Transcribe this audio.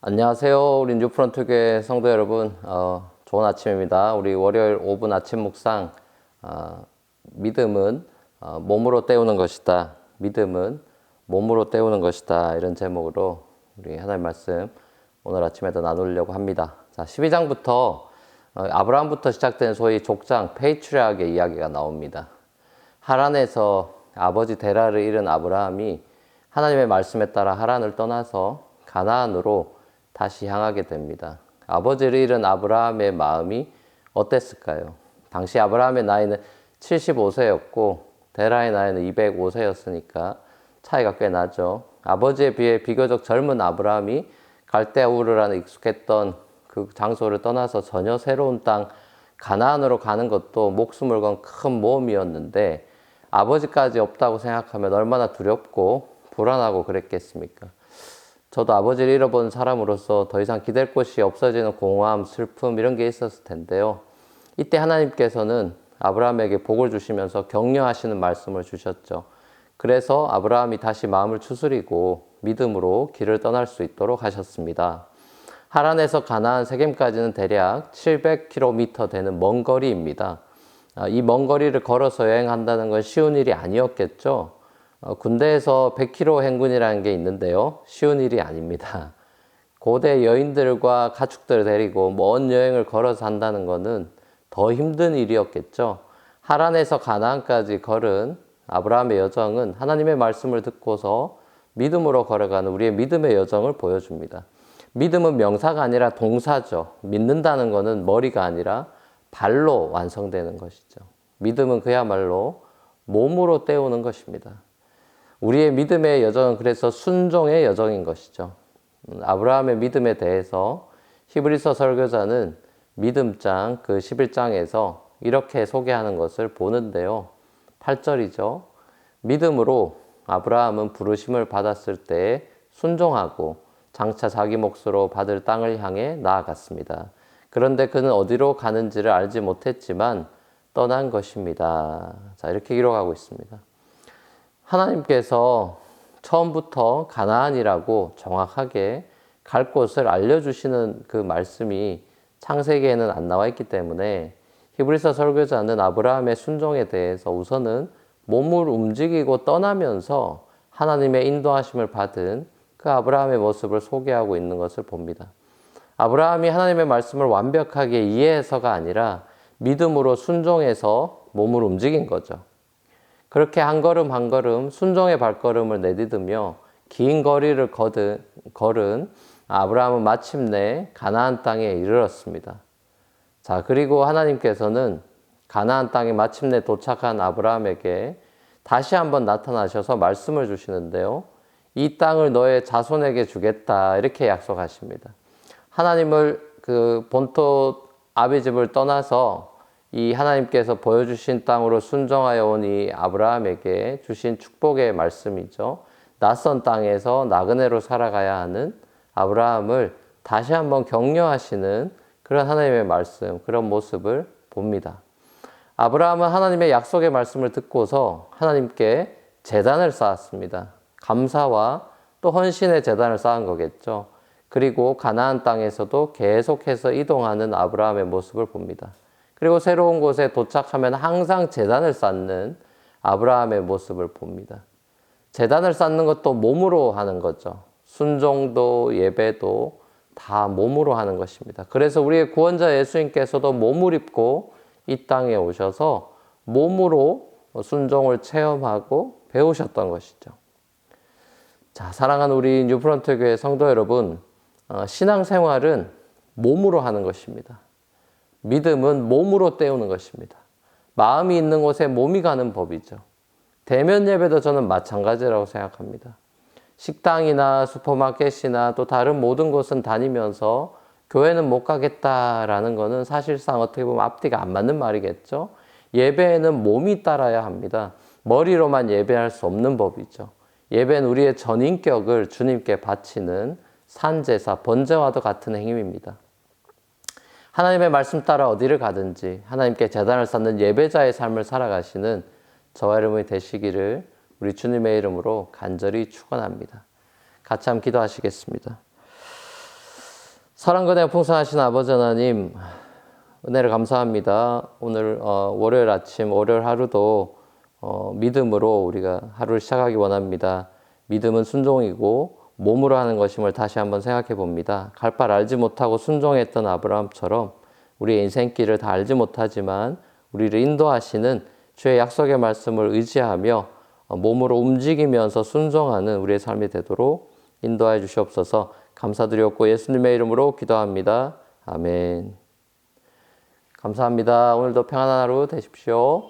안녕하세요. 우리 뉴프런트 교회 성도 여러분. 좋은 아침입니다. 우리 월요일 5분 아침 묵상. 믿음은 몸으로 때우는 것이다. 믿음은 몸으로 때우는 것이다. 이런 제목으로 우리 하나님 말씀 오늘 아침에도 나누려고 합니다. 자, 12장부터 아브라함부터 시작된 소위 족장 페이트리아의 이야기가 나옵니다. 하란에서 아버지 데라를 잃은 아브라함이 하나님의 말씀에 따라 하란을 떠나서 가나안으로 다시 향하게 됩니다. 아버지를 잃은 아브라함의 마음이 어땠을까요? 당시 아브라함의 나이는 75세였고 데라의 나이는 205세였으니까 차이가 꽤 나죠. 아버지에 비해 비교적 젊은 아브라함이 갈대아 우르라는 익숙했던 그 장소를 떠나서 전혀 새로운 땅 가나안으로 가는 것도 목숨을 건 큰 모험이었는데 아버지까지 없다고 생각하면 얼마나 두렵고 불안하고 그랬겠습니까? 저도 아버지를 잃어본 사람으로서 더 이상 기댈 곳이 없어지는 공허함, 슬픔 이런 게 있었을 텐데요. 이때 하나님께서는 아브라함에게 복을 주시면서 격려하시는 말씀을 주셨죠. 그래서 아브라함이 다시 마음을 추스리고 믿음으로 길을 떠날 수 있도록 하셨습니다. 하란에서 가나안 세겜까지는 대략 700km 되는 먼 거리입니다. 이 먼 거리를 걸어서 여행한다는 건 쉬운 일이 아니었겠죠. 군대에서 100km 행군이라는 게 있는데요. 쉬운 일이 아닙니다. 고대 여인들과 가축들을 데리고 먼 여행을 걸어서 한다는 것은 더 힘든 일이었겠죠. 하란에서 가나안까지 걸은 아브라함의 여정은 하나님의 말씀을 듣고서 믿음으로 걸어가는 우리의 믿음의 여정을 보여줍니다. 믿음은 명사가 아니라 동사죠. 믿는다는 것은 머리가 아니라 발로 완성되는 것이죠. 믿음은 그야말로 몸으로 때우는 것입니다. 우리의 믿음의 여정은 그래서 순종의 여정인 것이죠. 아브라함의 믿음에 대해서 히브리서 설교자는 믿음장 그 11장에서 이렇게 소개하는 것을 보는데요. 8절이죠. 믿음으로 아브라함은 부르심을 받았을 때 순종하고 장차 자기 몫으로 받을 땅을 향해 나아갔습니다. 그런데 그는 어디로 가는지를 알지 못했지만 떠난 것입니다. 자, 이렇게 기록하고 있습니다. 하나님께서 처음부터 가나안이라고 정확하게 갈 곳을 알려주시는 그 말씀이 창세기에는 안 나와 있기 때문에 히브리서 설교자는 아브라함의 순종에 대해서 우선은 몸을 움직이고 떠나면서 하나님의 인도하심을 받은 그 아브라함의 모습을 소개하고 있는 것을 봅니다. 아브라함이 하나님의 말씀을 완벽하게 이해해서가 아니라 믿음으로 순종해서 몸을 움직인 거죠. 그렇게 한 걸음 한 걸음 순종의 발걸음을 내디디며 긴 거리를 걸은 아브라함은 마침내 가나안 땅에 이르렀습니다. 자, 그리고 하나님께서는 가나안 땅에 마침내 도착한 아브라함에게 다시 한번 나타나셔서 말씀을 주시는데요. 이 땅을 너의 자손에게 주겠다 이렇게 약속하십니다. 하나님을 그 본토 아비집을 떠나서 이 하나님께서 보여주신 땅으로 순종하여 온 이 아브라함에게 주신 축복의 말씀이죠. 낯선 땅에서 나그네로 살아가야 하는 아브라함을 다시 한번 격려하시는 그런 하나님의 말씀, 그런 모습을 봅니다. 아브라함은 하나님의 약속의 말씀을 듣고서 하나님께 제단을 쌓았습니다. 감사와 또 헌신의 제단을 쌓은 거겠죠. 그리고 가나안 땅에서도 계속해서 이동하는 아브라함의 모습을 봅니다. 그리고 새로운 곳에 도착하면 항상 제단을 쌓는 아브라함의 모습을 봅니다. 제단을 쌓는 것도 몸으로 하는 거죠. 순종도 예배도 다 몸으로 하는 것입니다. 그래서 우리의 구원자 예수님께서도 몸을 입고 이 땅에 오셔서 몸으로 순종을 체험하고 배우셨던 것이죠. 자, 사랑하는 우리 뉴프런트 교회 성도 여러분, 신앙생활은 몸으로 하는 것입니다. 믿음은 몸으로 때우는 것입니다. 마음이 있는 곳에 몸이 가는 법이죠. 대면 예배도 저는 마찬가지라고 생각합니다. 식당이나 슈퍼마켓이나 또 다른 모든 곳은 다니면서 교회는 못 가겠다라는 것은 사실상 어떻게 보면 앞뒤가 안 맞는 말이겠죠. 예배에는 몸이 따라야 합니다. 머리로만 예배할 수 없는 법이죠. 예배는 우리의 전인격을 주님께 바치는 산제사, 번제와도 같은 행위입니다. 하나님의 말씀 따라 어디를 가든지 하나님께 제단을 쌓는 예배자의 삶을 살아가시는 저와 여러분이 되시기를 우리 주님의 이름으로 간절히 축원합니다. 같이 한번 기도하시겠습니다. 사랑근에 풍성하신 아버지 하나님, 은혜를 감사합니다. 오늘 월요일 아침, 월요일 하루도 믿음으로 우리가 하루를 시작하기 원합니다. 믿음은 순종이고 몸으로 하는 것임을 다시 한번 생각해 봅니다. 갈 바를 알지 못하고 순종했던 아브라함처럼 우리의 인생길을 다 알지 못하지만 우리를 인도하시는 주의 약속의 말씀을 의지하며 몸으로 움직이면서 순종하는 우리의 삶이 되도록 인도하여 주시옵소서. 감사드렸고 예수님의 이름으로 기도합니다. 아멘. 감사합니다. 오늘도 평안한 하루 되십시오.